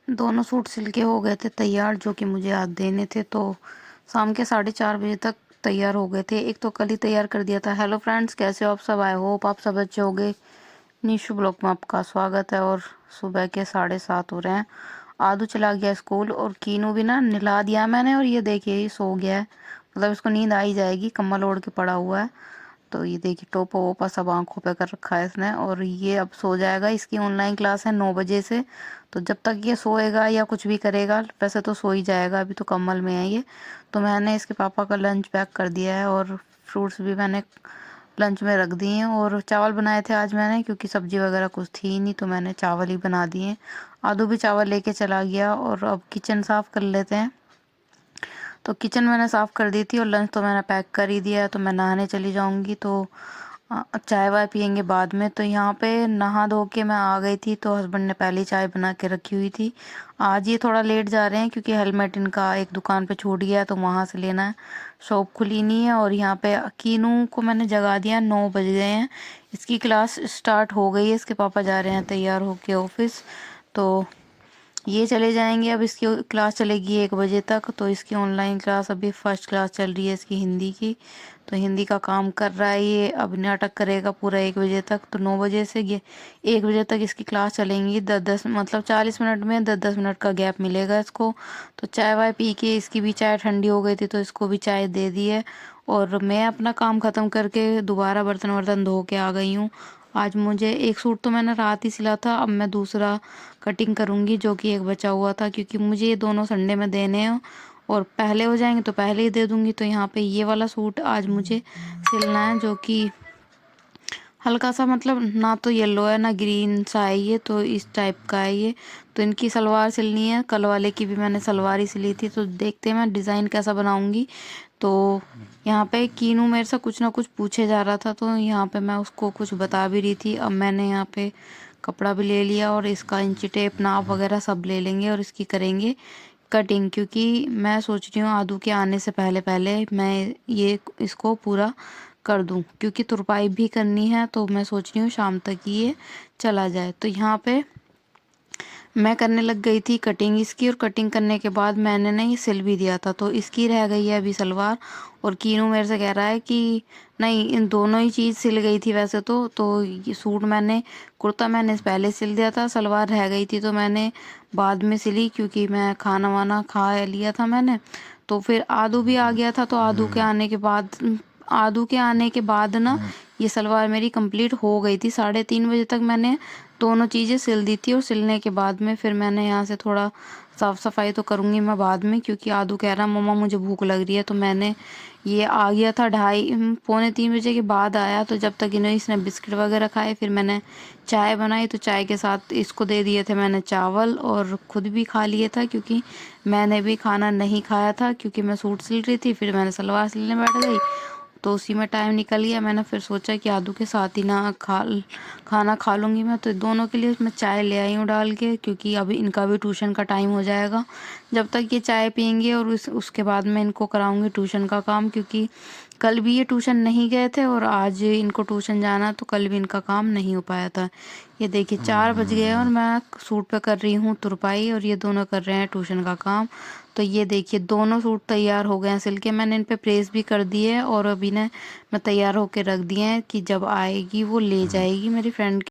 दोनों सूट सिल के हो गए थे तैयार, जो कि मुझे आज देने थे। तो शाम के 4:30 बजे तक तैयार हो गए थे। एक तो कल ही तैयार कर दिया था। हेलो फ्रेंड्स, कैसे हो आप सब? आई होप आप सब अच्छे हो गए। निशु ब्लॉग में आपका स्वागत है। और सुबह के 7:30 हो रहे हैं। आदू चला गया स्कूल और कीनू भी ना नहला दिया मैंने, और ये देखिए ये सो गया है। मतलब इसको नींद आ ही जाएगी, कम्बल ओढ़ के पड़ा हुआ है। तो ये देखिए टोपा वोपा सब आंखों पे कर रखा है इसने, और ये अब सो जाएगा। इसकी ऑनलाइन क्लास है 9 बजे से। तो जब तक ये सोएगा या कुछ भी करेगा, वैसे तो सो ही जाएगा, अभी तो कम्बल में है ये। तो मैंने इसके पापा का लंच पैक कर दिया है, और फ्रूट्स भी मैंने लंच में रख दिए हैं। और चावल बनाए थे आज मैंने, क्योंकि सब्जी वगैरह कुछ थी ही नहीं, तो मैंने चावल ही बना दिए। आदू भी चावल लेके चला गया। और अब किचन साफ कर लेते हैं। तो किचन मैंने साफ़ कर दी थी, और लंच तो मैंने पैक कर ही दिया है। तो मैं नहाने चली जाऊंगी, तो चाय वाय पियेंगे बाद में। तो यहाँ पे नहा धो के मैं आ गई थी, तो हस्बैंड ने पहले ही चाय बना के रखी हुई थी। आज ये थोड़ा लेट जा रहे हैं, क्योंकि हेलमेट इनका एक दुकान पे छूट गया है, तो वहाँ से लेना है। शॉप खुली नहीं है। और यहाँ पे कीनू को मैंने जगा दिया, 9 बज गए हैं। इसकी क्लास स्टार्ट हो गई है। इसके पापा जा रहे हैं तैयार होके ऑफिस। तो ये चले जाएंगे। अब इसकी क्लास चलेगी 1 बजे तक। तो इसकी ऑनलाइन क्लास अभी फर्स्ट क्लास चल रही है इसकी हिंदी की। तो हिंदी का काम कर रहा है ये। अब नाटक करेगा पूरा 1 बजे तक। तो 9 बजे से ये 1 बजे तक इसकी क्लास चलेंगी। 10-10 मतलब 40 मिनट में 10-10 मिनट का गैप मिलेगा इसको। तो चाय वाय पी के, इसकी भी चाय ठंडी हो गई थी तो इसको भी चाय दे दी है। और मैं अपना काम ख़त्म करके दोबारा बर्तन वर्तन धो के आ गई हूँ। आज मुझे एक सूट तो मैंने रात ही सिला था, अब मैं दूसरा कटिंग करूँगी, जो कि एक बचा हुआ था, क्योंकि मुझे ये दोनों संडे में देने हैं। और पहले हो जाएंगे तो पहले ही दे दूँगी। तो यहाँ पे ये वाला सूट आज मुझे सिलना है, जो कि हल्का सा मतलब ना तो येलो है ना ग्रीन सा है ये, तो इस टाइप का है ये। तो इनकी सलवार सिलनी है। कल वाले की भी मैंने सलवार ही सिली थी। तो देखते हैं मैं डिज़ाइन कैसा बनाऊंगी। तो यहाँ पे कीनू मेरे से कुछ ना कुछ पूछे जा रहा था, तो यहाँ पे मैं उसको कुछ बता भी रही थी। अब मैंने यहाँ पे कपड़ा भी ले लिया, और इसका इंची टेप नाप वगैरह सब ले लेंगे, और इसकी करेंगे कटिंग। क्योंकि मैं सोच रही हूँ आदू के आने से पहले पहले मैं ये इसको पूरा कर दूं, क्योंकि तुरपाई भी करनी है। तो मैं सोच रही हूँ शाम तक ये चला जाए। तो यहाँ पे मैं करने लग गई थी कटिंग इसकी, और कटिंग करने के बाद मैंने ना ये सिल भी दिया था। तो इसकी रह गई है अभी सलवार। और कीनू मेरे से कह रहा है कि नहीं, इन दोनों ही चीज़ सिल गई थी वैसे तो ये सूट मैंने, कुर्ता मैंने पहले सिल दिया था, सलवार रह गई थी तो मैंने बाद में सिली, क्योंकि मैं खाना वाना खा लिया था मैंने। तो फिर आदू भी आ गया था, तो आदू के आने के बाद ना ये सलवार मेरी कंप्लीट हो गई थी। 3:30 बजे तक मैंने दोनों चीज़ें सिल दी थी। और सिलने के बाद में फिर मैंने यहाँ से थोड़ा साफ़ सफाई तो करूँगी मैं बाद में, क्योंकि आदू कह रहा मम्मा मुझे भूख लग रही है। तो मैंने ये आ गया था 2:30 पौने 3 बजे के बाद आया। तो जब तक इसने बिस्किट वगैरह खाए, फिर मैंने चाय बनाई। तो चाय के साथ इसको दे दिए थे मैंने चावल, और ख़ुद भी खा लिए था, क्योंकि मैंने भी खाना नहीं खाया था, क्योंकि मैं सूट सिल रही थी। फिर मैंने सलवार सिलने बैठ गई, तो उसी में टाइम निकल गया। मैंने फिर सोचा कि आदू के साथ ही ना खाना खा लूँगी मैं। तो दोनों के लिए मैं चाय ले आई हूँ डाल के, क्योंकि अभी इनका भी ट्यूशन का टाइम हो जाएगा जब तक ये चाय पियेंगे। और उसके बाद मैं इनको कराऊंगी ट्यूशन का काम, क्योंकि कल भी ये ट्यूशन नहीं गए थे, और आज इनको ट्यूशन जाना, तो कल भी इनका काम नहीं हो पाया था। ये देखिए 4 बज गए, और मैं सूट पे कर रही हूँ तुरपाई, और ये दोनों कर रहे हैं ट्यूशन का काम। तो ये देखिए दोनों सूट तैयार हो गए हैं सिल के। मैंने इन पे प्रेस भी कर दिए है, और अभी ने मैं तैयार होके रख दिए हैं कि जब आएगी वो ले जाएगी मेरी फ्रेंड